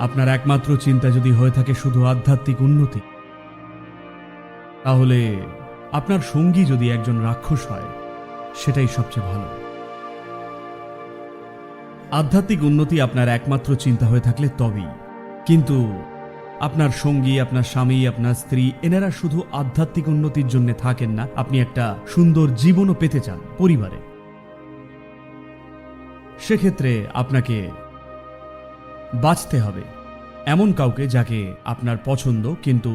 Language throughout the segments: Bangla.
আপনার একমাত্র চিন্তা যদি হয়ে থাকে শুধু আধ্যাত্মিক উন্নতি, তাহলে আপনার সঙ্গী যদি একজন রাক্ষস হয় সেটাই সবচেয়ে ভালো। আধ্যাত্মিক উন্নতি আপনার একমাত্র চিন্তা হয়ে থাকলে তবেই। কিন্তু আপনার সঙ্গী, আপনার স্বামী, আপনার স্ত্রী, এনারা শুধু আধ্যাত্মিক উন্নতির জন্য থাকেন না, আপনি একটা সুন্দর জীবনও পেতে চান পরিবারে। সেক্ষেত্রে আপনাকে বাঁচতে হবে এমন কাউকে যাকে আপনার পছন্দ, কিন্তু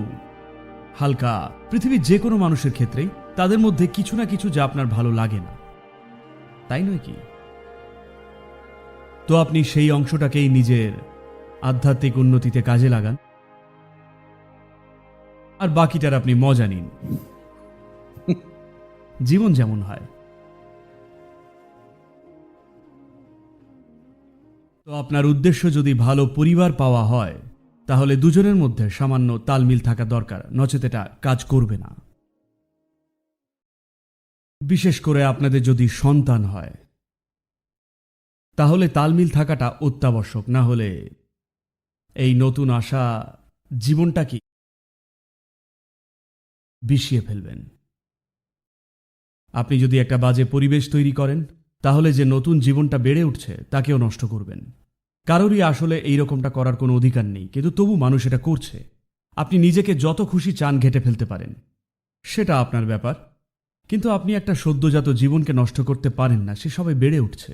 হালকা। পৃথিবীর যে কোনো মানুষের ক্ষেত্রেই তাদের মধ্যে কিছু না কিছু যা আপনার ভালো লাগে না, তাই নয় কি? তো আপনি সেই অংশটাকেই নিজের আধ্যাত্মিক উন্নতিতে কাজে লাগান, আর বাকিটার আপনি মজা নিন। জীবন যেমন হয়। তো আপনার উদ্দেশ্য যদি ভালো পরিবার পাওয়া হয়, তাহলে দুজনের মধ্যে সামান্য তালমিল থাকা দরকার, নচেত এটা কাজ করবে না। বিশেষ করে আপনাদের যদি সন্তান হয়, তাহলে তালমিল থাকাটা অত্যাবশ্যক। না হলে এই নতুন আসা জীবনটা কি বিষিয়ে ফেলবেন। আপনি যদি একটা বাজে পরিবেশ তৈরি করেন, তাহলে যে নতুন জীবনটা বেড়ে উঠছে তাকেও নষ্ট করবেন। কারোরই আসলে এই রকমটা করার কোনো অধিকার নেই, কিন্তু তবু মানুষ এটা করছে। আপনি নিজেকে যত খুশি চান ঘেঁটে ফেলতে পারেন, সেটা আপনার ব্যাপার, কিন্তু আপনি একটা সদ্যজাত জীবনকে নষ্ট করতে পারেন না, সে সবে বেড়ে উঠছে।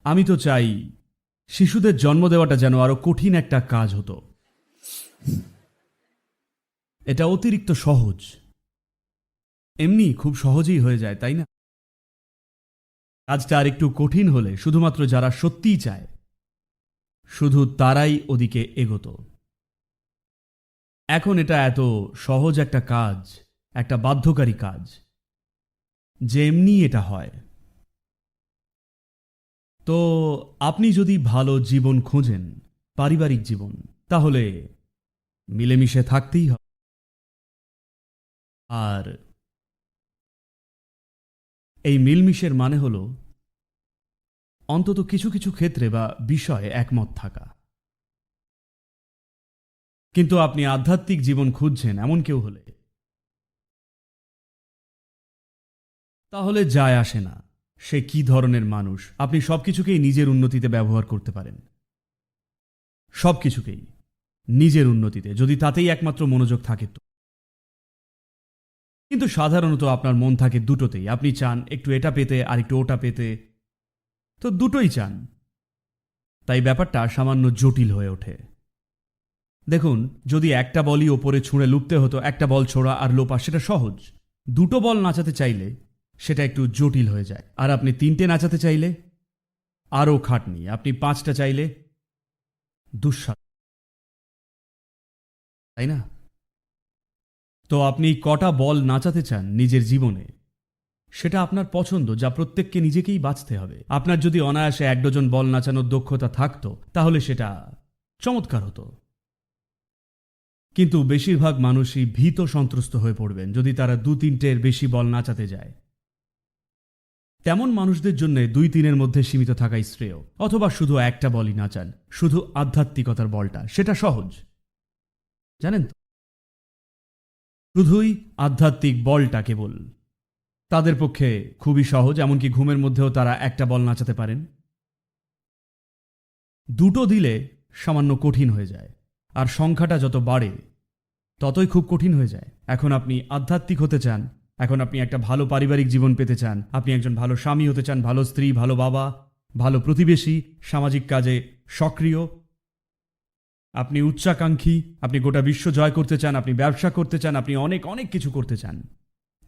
আমি তো চাই শিশুদের জন্ম দেওয়াটা যেন আরো কঠিন একটা কাজ হতো। এটা অতিরিক্ত সহজ, এমনি খুব সহজেই হয়ে যায়, তাই না? কাজটা আর একটু কঠিন হলে শুধুমাত্র যারা সত্যিই চায় শুধু তারাই ওদিকে এগোতো। এখন এটা এত সহজ একটা কাজ, একটা বাধ্যকারী কাজ, যে এমনি এটা হয়। তো আপনি যদি ভালো জীবন খোঁজেন, পারিবারিক জীবন, তাহলে মিলেমিশে থাকতেই হবে। আর এই মিলমিশের মানে হলো অন্তত কিছু কিছু ক্ষেত্রে বা বিষয়ে একমত থাকা। কিন্তু আপনি আধ্যাত্মিক জীবন খুঁজছেন এমন কেউ হলে, তাহলে যায় আসে না সে কি ধরনের মানুষ, আপনি সবকিছুকেই নিজের উন্নতিতে ব্যবহার করতে পারেন। সবকিছুকেই নিজের উন্নতিতে, যদি তাতেই একমাত্র মনোযোগ থাকে তো। কিন্তু সাধারণত আপনার মন থাকে দুটোতেই। আপনি চান একটু এটা পেতে আর একটু ওটা পেতে, তো দুটোই চান। তাই ব্যাপারটা সামান্য জটিল হয়ে ওঠে। দেখুন, যদি একটা বলই ওপরে ছুঁড়ে লুপতে হতো, একটা বল ছোড়া আর লোপা, সেটা সহজ। দুটো বল নাচাতে চাইলে সেটা একটু জটিল হয়ে যায়। আর আপনি তিনটে নাচাতে চাইলে আরও খাটনি। আপনি পাঁচটা চাইলে দুঃসাধ্য, তাই না? তো আপনি কটা বল নাচাতে চান নিজের জীবনে, সেটা আপনার পছন্দ, যা প্রত্যেককে নিজেকেই বাঁচতে হবে। আপনার যদি অনায়াসে 1 ডজন বল নাচানোর দক্ষতা থাকতো, তাহলে সেটা চমৎকার হতো। কিন্তু বেশিরভাগ মানুষই ভীত সন্ত্রস্ত হয়ে পড়বেন যদি তারা 2-3টের বেশি বল নাচাতে যায়। তেমন মানুষদের জন্য 2-3-এর মধ্যে সীমিত থাকাই শ্রেয়, অথবা শুধু একটা বলই নাচান, শুধু আধ্যাত্মিকতার বলটা, সেটা সহজ, জানেন তো? শুধুই আধ্যাত্মিক বলটা কেবল তাদের পক্ষে খুবই সহজ, এমনকি ঘুমের মধ্যেও তারা একটা বল নাচাতে পারেন। দুটো দিলে সামান্য কঠিন হয়ে যায়, আর সংখ্যাটা যত বাড়ে ততই খুব কঠিন হয়ে যায়। এখন আপনি আধ্যাত্মিক হতে চান, এখন আপনি একটা ভালো পারিবারিক জীবন পেতে চান, আপনি একজন ভালো স্বামী হতে চান, ভালো স্ত্রী, ভালো বাবা, ভালো প্রতিবেশী, সামাজিক কাজে সক্রিয়, আপনি উচ্চাকাঙ্ক্ষী, আপনি গোটা বিশ্ব জয় করতে চান, আপনি ব্যবসা করতে চান, আপনি অনেক অনেক কিছু করতে চান।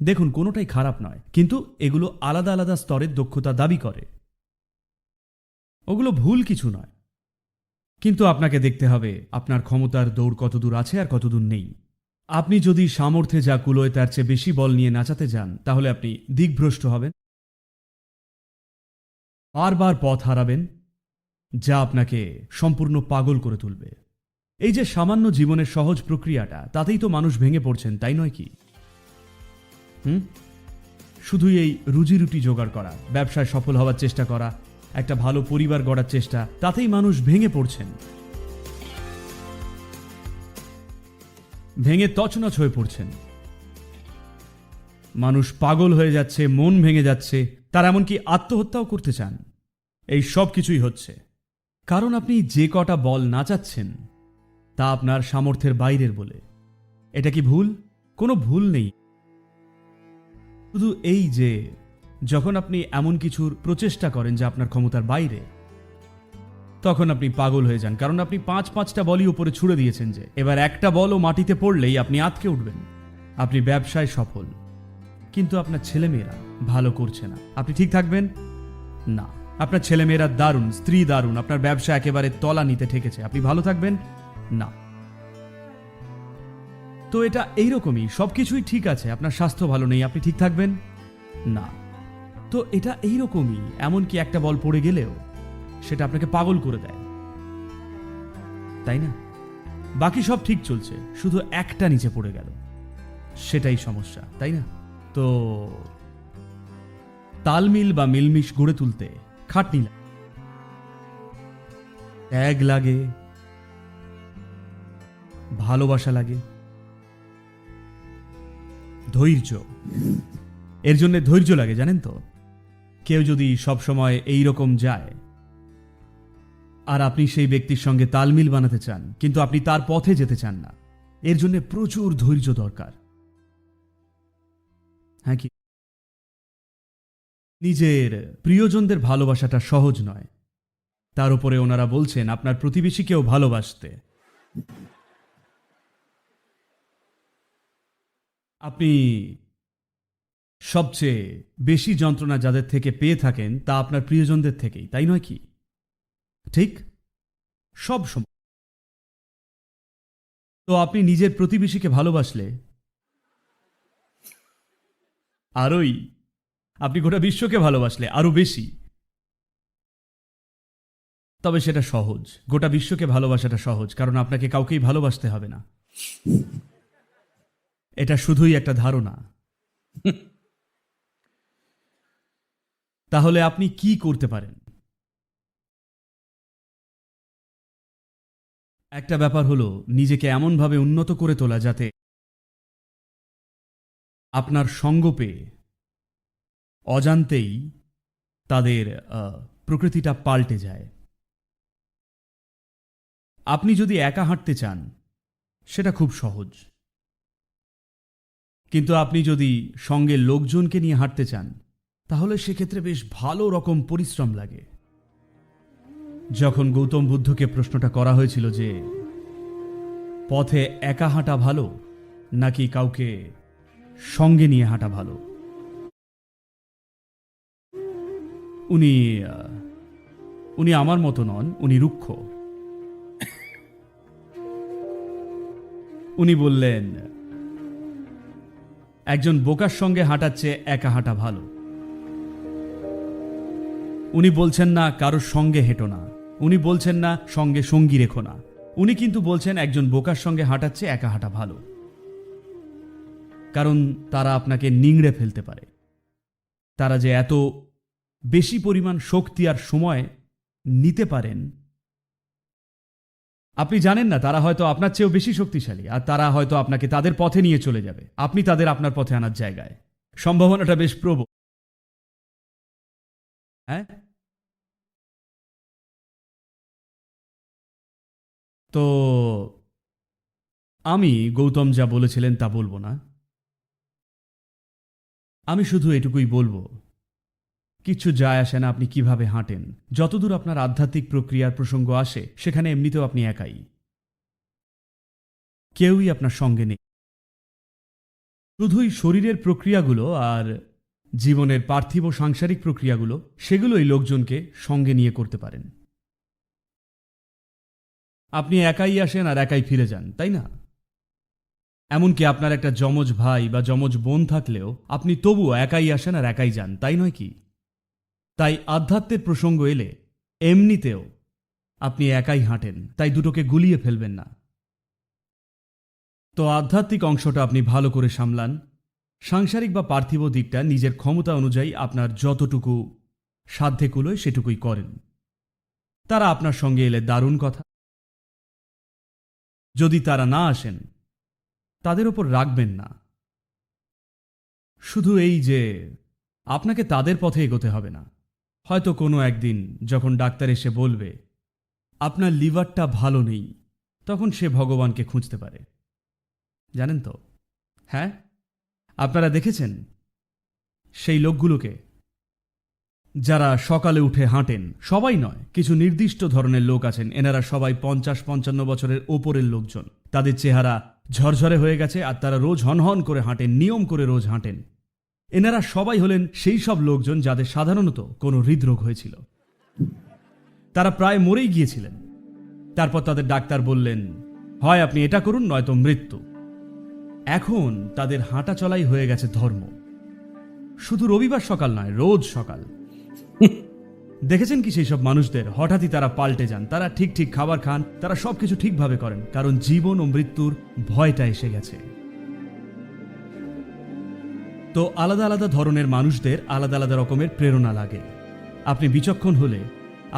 দেখুন, কোনোটাই খারাপ নয়, কিন্তু এগুলো আলাদা আলাদা স্তরের দক্ষতা দাবি করে। ওগুলো ভুল কিছু নয়, কিন্তু আপনাকে দেখতে হবে আপনার ক্ষমতার দৌড় কতদূর আছে আর কতদূর নেই। আপনি যদি সামর্থ্যে যা কুলোয় তার চেয়ে বেশি বল নিয়ে নাচাতে যান, তাহলে আপনি দিকভ্রষ্ট হবেন, বারবার পথ হারাবেন, যা আপনাকে সম্পূর্ণ পাগল করে তুলবে। এই যে সামান্য জীবনের সহজ প্রক্রিয়াটা, তাতেই তো মানুষ ভেঙে পড়ছেন, তাই নয় কি? শুধুই এই রুজি রুটি জোগাড় করা, ব্যবসায় সফল হওয়ার চেষ্টা করা, একটা ভালো পরিবার গড়ার চেষ্টা, তাতেই মানুষ ভেঙে পড়ছেন। ভেঙে তছনছ হয়ে পড়ছেন। মানুষ পাগল হয়ে যাচ্ছে, মন ভেঙে যাচ্ছে, তারা এমনকি আত্মহত্যাও করতে চান। এই সব কিছুই হচ্ছে কারণ আপনি যে কটা বল নাচাচ্ছেন তা আপনার সামর্থ্যের বাইরের বলে। এটা কি ভুল? কোনো ভুল নেই, শুধু এই যে যখন আপনি এমন কিছুর প্রচেষ্টা করেন যা আপনার ক্ষমতার বাইরে, তখন আপনি পাগল হয়ে যান, কারণ আপনি পাঁচটা বলই উপরে ছুড়ে দিয়েছেন যে এবার একটা বলও মাটিতে পড়লেই আপনি আঁতকে উঠবেন। আপনি ব্যবসায় সফল, কিন্তু আপনার ছেলেমেয়েরা ভালো করছে না। আপনি ঠিক থাকবেন না। আপনার ছেলেমেয়েরা দারুণ, স্ত্রী দারুণ, আপনার ব্যবসা একেবারে তলা নিতে ঠেকেছে, আপনি ভালো থাকবেন না। তো এটা এইরকমই, সবকিছুই ঠিক আছে, আপনার স্বাস্থ্য ভালো নেই, আপনি ঠিক থাকবেন না। তো এটা এইরকমই, এমনকি একটা বল পড়ে গেলেও সেটা আপনাকে পাগল করে দেয়, তাই না? বাকি সব ঠিক চলছে, শুধু একটা নিচে পড়ে গেল, সেটাই সমস্যা, তাই না? তো তালমিল বা মিলমিশ গড়ে তুলতে খাটনি লাগে, ত্যাগ লাগে, ভালোবাসা লাগে, ধৈর্য। এর জন্য ধৈর্য লাগে, জানেন তো? কেউ যদি সব সময় এই রকম যায় আর আপনি সেই ব্যক্তির সঙ্গে তালমিল বানাতে চান, কিন্তু আপনি তার পথে যেতে চান না, এর জন্য প্রচুর ধৈর্য দরকার। হ্যাঁ কি? নিজের প্রিয়জনদের ভালোবাসাটা সহজ নয়, তার উপরে ওনারা বলছেন আপনার প্রতিবেশীকেও ভালোবাসতে। আপনি সবচেয়ে বেশি যন্ত্রণা যাদের থেকে পেয়ে থাকেন তা আপনার প্রিয়জনদের থেকেই, তাই নয় কি? ঠিক? সব সময়। তো আপনি নিজের প্রতিবেশীকে ভালোবাসলে আরোই, আপনি গোটা বিশ্বকে ভালোবাসলে আরো বেশি। তবে সেটা সহজ, গোটা বিশ্বকে ভালোবাসাটা সহজ, কারণ আপনাকে কাউকেই ভালোবাসতে হবে না। এটা শুধুই একটা ধারণা। তাহলে আপনি কি করতে পারেন? একটা ব্যাপার হলো নিজেকে এমনভাবে উন্নত করে তোলা যাতে আপনার সঙ্গ পেয়ে অজান্তেই তাদের প্রকৃতিটা পাল্টে যায়। আপনি যদি একা হাঁটতে চান সেটা খুব সহজ, কিন্তু আপনি যদি সঙ্গে লোকজনকে নিয়ে হাঁটতে চান তাহলে সেক্ষেত্রে বেশ ভালো রকম পরিশ্রম লাগে। যখন গৌতম বুদ্ধকে প্রশ্নটা করা হয়েছিল যে পথে একা হাঁটা ভালো নাকি কাউকে সঙ্গে নিয়ে হাঁটা ভালো, উনি উনি আমার মতো নন, উনি রুক্ষ। উনি বললেন একজন বোকার সঙ্গে হাঁটার চেয়ে একা হাঁটা ভালো। উনি বলছেন না কারোর সঙ্গে হেঁটো না, উনি বলছেন না সঙ্গে সঙ্গী রেখো না, উনি কিন্তু বলছেন একজন বোকার সঙ্গে হাঁটার চেয়ে একা হাঁটা ভালো, কারণ তারা আপনাকে নিংড়ে ফেলতে পারে। তারা যে এত বেশি পরিমাণ শক্তি আর সময় নিতে পারেন আপনি জানেন না। তারা হয়তো আপনার চেয়েও বেশি শক্তিশালী, আর তারা হয়তো আপনাকে তাদের পথে নিয়ে চলে যাবে, আপনি তাদের আপনার পথে আনার জায়গায়। সম্ভাবনাটা বেশ প্রবল, হ্যাঁ? তো আমি গৌতম যা বলেছিলেন তা বলবো না, আমি শুধু এটুকুই বলবো কিচ্ছু যায় আসে না আপনি কিভাবে হাঁটেন। যতদূর আপনার আধ্যাত্মিক প্রক্রিয়ার প্রসঙ্গ আসে সেখানে এমনিতেও আপনি একাই, কেউই আপনার সঙ্গে নেই। শুধুই শরীরের প্রক্রিয়াগুলো আর জীবনের পার্থিব সাংসারিক প্রক্রিয়াগুলো সেগুলোই লোকজনকে সঙ্গে নিয়ে করতে পারেন। আপনি একাই আসেন আর একাই ফিরে যান, তাই না? এমনকি আপনার একটা যমজ ভাই বা যমজ বোন থাকলেও আপনি তবুও একাই আসেন আর একাই যান, তাই নয় কি? তাই আধ্যাত্মের প্রসঙ্গ এলে এমনিতেও আপনি একাই হাঁটেন, তাই দুটোকে গুলিয়ে ফেলবেন না। তো আধ্যাত্মিক অংশটা আপনি ভালো করে সামলান, সাংসারিক বা পার্থিব দিকটা নিজের ক্ষমতা অনুযায়ী আপনার যতটুকু সাধ্যে কুলোয় সেটুকুই করেন। তারা আপনার সঙ্গে এলে দারুণ কথা, যদি তারা না আসেন তাদের ওপর রাখবেন না। শুধু এই যে আপনাকে তাদের পথে এগোতে হবে না। হয়তো কোনো একদিন যখন ডাক্তার এসে বলবে আপনার লিভারটা ভালো নেই, তখন সে ভগবানকে খুঁজতে পারে। জানেন তো? হ্যাঁ, আপনারা দেখেছেন সেই লোকগুলোকে যারা সকালে উঠে হাঁটেন? সবাই নয়, কিছু নির্দিষ্ট ধরনের লোক আছেন, এনারা সবাই 50-55 বছরের ওপরের লোকজন। তাদের চেহারা ঝরঝরে হয়ে গেছে আর তারা রোজ হনহন করে হাঁটেন, নিয়ম করে রোজ হাঁটেন। এনারা সবাই হলেন সেই সব লোকজন যাদের সাধারণত কোনো হৃদরোগ হয়েছিল। তারা প্রায় মরেই গিয়েছিলেন। তারপর তাদের ডাক্তার বললেন, হয় আপনি এটা করুন, নয়তো মৃত্যু। এখন তাদের হাঁটা চলাই হয়ে গেছে ধর্ম। শুধু রবিবার সকাল নয়, রোজ সকাল। দেখেছেন কি সেই সব মানুষদের? হঠাৎই তারা পাল্টে যান, তারা ঠিক ঠিক খাবার খান, তারা সবকিছু ঠিকভাবে করেন, কারণ জীবন ও মৃত্যুর ভয়টা এসে গেছে। তো আলাদা আলাদা ধরনের মানুষদের আলাদা আলাদা রকমের প্রেরণা লাগে। আপনি বিচক্ষণ হলে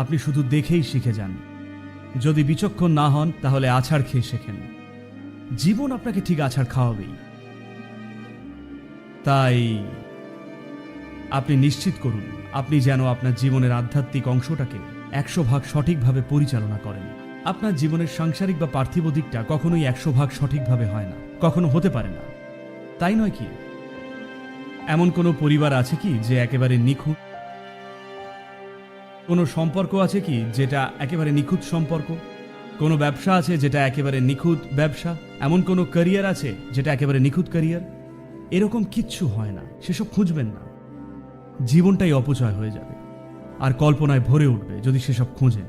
আপনি শুধু দেখেই শিখে যান। যদি বিচক্ষণ না হন তাহলে আছাড় খেয়ে শেখেন। জীবন আপনাকে ঠিক আছাড় খাওয়াবেই। তাই আপনি নিশ্চিত করুন আপনি যেন আপনার জীবনের আধ্যাত্মিক অংশটাকে 100% সঠিকভাবে পরিচালনা করেন। আপনার জীবনের সাংসারিক বা পার্থিব দিকটা কখনোই 100% সঠিকভাবে হয় না, কখনো হতে পারে না, তাই নয় কি? এমন কোনো পরিবার আছে কি যে একেবারে নিখুঁত? কোনো সম্পর্ক আছে কি যেটা একেবারে নিখুঁত সম্পর্ক? কোনো ব্যবসা আছে যেটা একেবারে নিখুঁত ব্যবসা? এমন কোনো ক্যারিয়ার আছে যেটা একেবারে নিখুঁত ক্যারিয়ার? এরকম কিচ্ছু হয় না, সেসব খুঁজবেন না। জীবনটাই অপচয় হয়ে যাবে আর কল্পনায় ভরে উঠবে যদি সেসব খুঁজেন।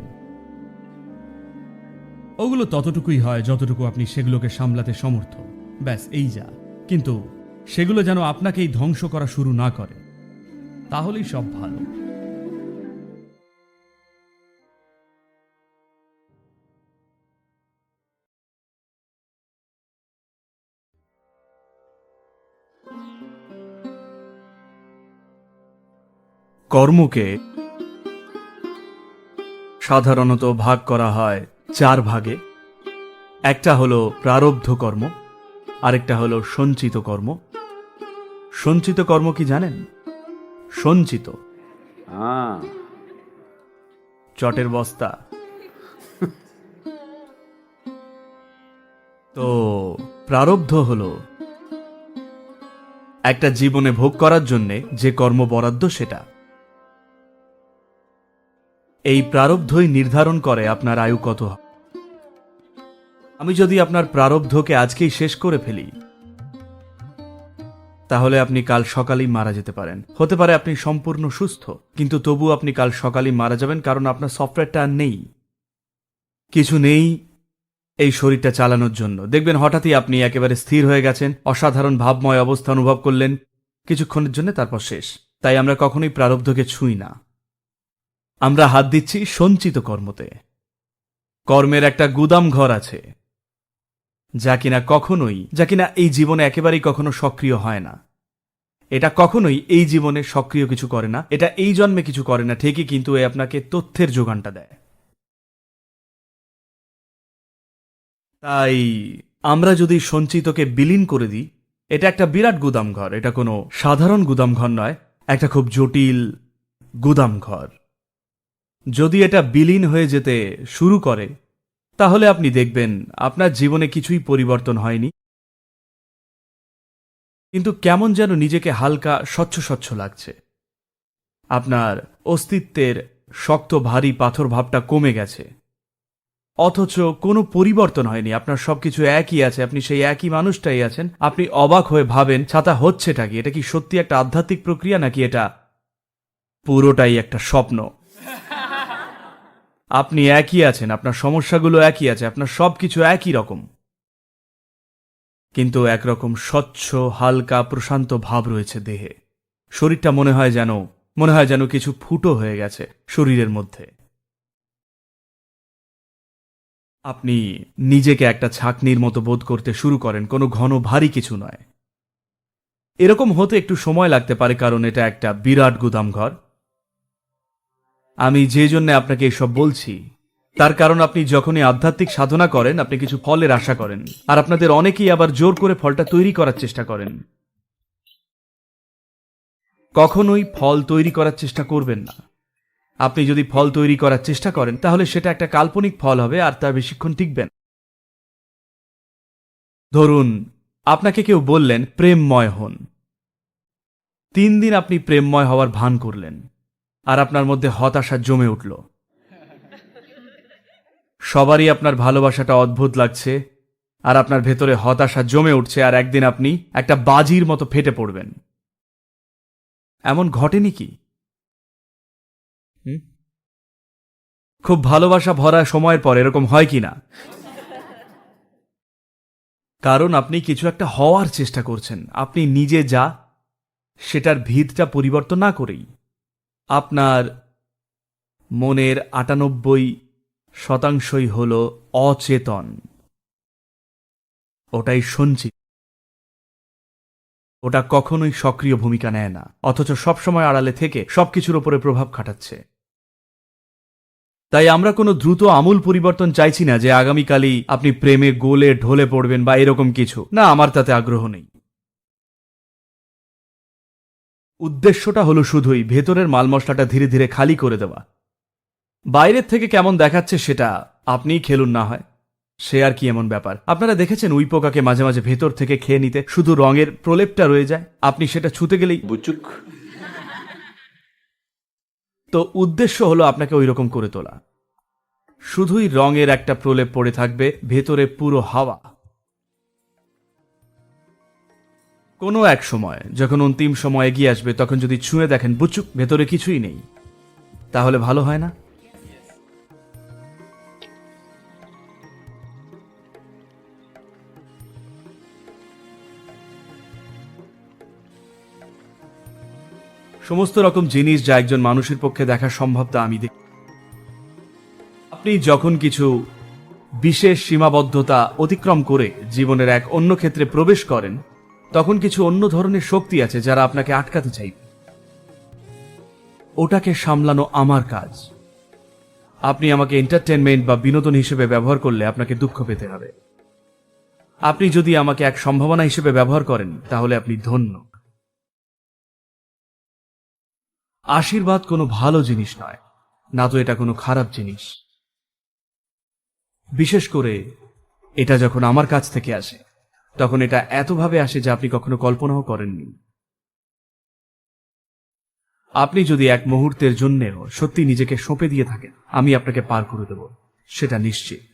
ওগুলো ততটুকুই হয় যতটুকু আপনি সেগুলোকে সামলাতে সমর্থ, ব্যাস এই যা। কিন্তু সেগুলো যেন আপনাকেই ধ্বংস করা শুরু না করে, তাহলেই সব ভালো। কর্মকে সাধারণত ভাগ করা হয় 4 ভাগে। একটা হলো প্রারব্ধ কর্ম, আরেকটা হলো সঞ্চিত কর্ম। সঞ্চিত কর্ম কি জানেন? সঞ্চিত চটের বস্তা। তো প্রারব্ধ হলো একটা জীবনে ভোগ করার জন্যে যে কর্ম বরাদ্দ সেটা। এই প্রারব্ধই নির্ধারণ করে আপনার আয়ু কত হবে। আমি যদি আপনার প্রারব্ধকে আজকেই শেষ করে ফেলি, তাহলে আপনি কাল সকালেই মারা যেতে পারেন। হতে পারে আপনি সম্পূর্ণ সুস্থ, কিন্তু তবু আপনি কাল সকালেই মারা যাবেন, কারণ আপনার সফটওয়্যারটা আর নেই, কিছু নেই এই শরীরটা চালানোর জন্য। দেখবেন হঠাৎই আপনি একেবারে স্থির হয়ে গেছেন, অসাধারণ ভাবময় অবস্থা অনুভব করলেন কিছুক্ষণের জন্য, তারপর শেষ। তাই আমরা কখনোই প্রারব্ধকে ছুঁই না, আমরা হাত দিচ্ছি সঞ্চিত কর্মতে। কর্মের একটা গুদাম ঘর আছে যা কিনা এই জীবনে একেবারেই কখনো সক্রিয় হয় না। এটা কখনোই এই জীবনে সক্রিয় কিছু করে না, এটা এই জন্মে কিছু করে না ঠিকই, কিন্তু এ আপনাকে তথ্যের যোগানটা দেয়। তাই আমরা যদি সঞ্চিতকে বিলীন করে দিই, এটা একটা বিরাট গুদামঘর। এটা কোনো সাধারণ গুদামঘর নয়, একটা খুব জটিল গুদামঘর। যদি এটা বিলীন হয়ে যেতে শুরু করে, তাহলে আপনি দেখবেন আপনার জীবনে কিছুই পরিবর্তন হয়নি, কিন্তু কেমন যেন নিজেকে হালকা স্বচ্ছ স্বচ্ছ লাগছে। আপনার অস্তিত্বের শক্ত ভারী পাথর ভাবটা কমে গেছে, অথচ কোনো পরিবর্তন হয়নি। আপনার সবকিছু একই আছে, আপনি সেই একই মানুষটাই আছেন। আপনি অবাক হয়ে ভাবেন, ছাতা হচ্ছেটা কি? এটা কি সত্যি একটা আধ্যাত্মিক প্রক্রিয়া, নাকি এটা পুরোটাই একটা স্বপ্ন? আপনি একই আছেন, আপনার সমস্যাগুলো একই আছে, আপনার সবকিছু একই রকম, কিন্তু একরকম স্বচ্ছ হালকা প্রশান্ত ভাব রয়েছে দেহে। শরীরটা মনে হয় যেন কিছু ফুটো হয়ে গেছে শরীরের মধ্যে। আপনি নিজেকে একটা ছাকনির মতো বোধ করতে শুরু করেন, কোনো ঘন ভারী কিছু নয়। এরকম হতে একটু সময় লাগতে পারে, কারণ এটা একটা বিরাট গুদামঘর। আমি যে জন্য আপনাকে এসব বলছি, তার কারণ আপনি যখনই আধ্যাত্মিক সাধনা করেন আপনি কিছু ফলের আশা করেন, আর আপনাদের অনেকেই আবার জোর করে ফলটা তৈরি করার চেষ্টা করেন। কখনোই ফল তৈরি করার চেষ্টা করবেন না। আপনি যদি ফল তৈরি করার চেষ্টা করেন তাহলে সেটা একটা কাল্পনিক ফল হবে আর তা বেশিক্ষণ টিকবে না। ধরুন আপনাকে কেউ বললেন প্রেমময় হন। 3 দিন আপনি প্রেমময় হওয়ার ভান করলেন আর আপনার মধ্যে হতাশা জমে উঠল। সবারই আপনার ভালোবাসাটা অদ্ভুত লাগছে আর আপনার ভেতরে হতাশা জমে উঠছে, আর একদিন আপনি একটা বাজির মতো ফেটে পড়বেন। এমন ঘটেনি কি? খুব ভালোবাসা ভরা সময়ের পর এরকম হয় কি না? কারণ আপনি কিছু একটা হওয়ার চেষ্টা করছেন, আপনি নিজে যা সেটার ভিতটা পরিবর্তন না করেই। আপনার মনের 98% হল অচেতন, ওটাই সঞ্চিত। ওটা কখনোই সক্রিয় ভূমিকা নেয় না, অথচ সবসময় আড়ালে থেকে সবকিছুর উপরে প্রভাব খাটাচ্ছে। তাই আমরা কোনো দ্রুত আমূল পরিবর্তন চাইছি না যে আগামীকালই আপনি প্রেমে গোলে ঢলে পড়বেন বা এরকম কিছু না, আমার তাতে আগ্রহ নেই। উদ্দেশ্যটা হলো শুধুই ভেতরের মাল মশলাটা ধীরে ধীরে খালি করে দেওয়া। বাইরের থেকে কেমন দেখাচ্ছে সেটা আপনিই খেলুন না হয়, সে আর কি এমন ব্যাপার। আপনারা দেখেছেন উই পোকাকে মাঝে মাঝে ভেতর থেকে খেয়ে নিতে, শুধু রঙের প্রলেপটা রয়ে যায়, আপনি সেটা ছুতে গেলেই বুচুক। তো উদ্দেশ্য হলো আপনাকে ওই রকম করে তোলা, শুধুই রঙের একটা প্রলেপ পড়ে থাকবে, ভেতরে পুরো হাওয়া। কোনো এক সময় যখন অন্তিম সময় এগিয়ে আসবে তখন যদি ছুঁয়ে দেখেন বুচুক ভেতরে কিছুই নেই, তাহলে ভালো হয় না? সমস্ত রকম জিনিস যা একজন মানুষের পক্ষে দেখা সম্ভব তা আমি দেখি। আপনি যখন কিছু বিশেষ সীমাবদ্ধতা অতিক্রম করে জীবনের এক অন্য ক্ষেত্রে প্রবেশ করেন তখন কিছু অন্য ধরনের শক্তি আছে যারা আপনাকে আটকাতে চাইবে। ওটাকে সামলানো আমার কাজ। আপনি আমাকে এন্টারটেনমেন্ট বা বিনোদন হিসেবে ব্যবহার করলে আপনাকে দুঃখ পেতে হবে। আপনি যদি আমাকে এক সম্ভাবনা হিসেবে ব্যবহার করেন তাহলে আপনি ধন্য। আশীর্বাদ কোনো ভালো জিনিস নয়, না তো এটা কোনো খারাপ জিনিস। বিশেষ করে এটা যখন আমার কাছ থেকে আসে তখন এটা এতভাবে আসে যা আপনি কখনো কল্পনাও করেননি। আপনি যদি এক মুহূর্তের জন্যেও সত্যি নিজেকে সঁপে দিয়ে থাকেন আমি আপনাকে পার করে দেব, সেটা নিশ্চিত।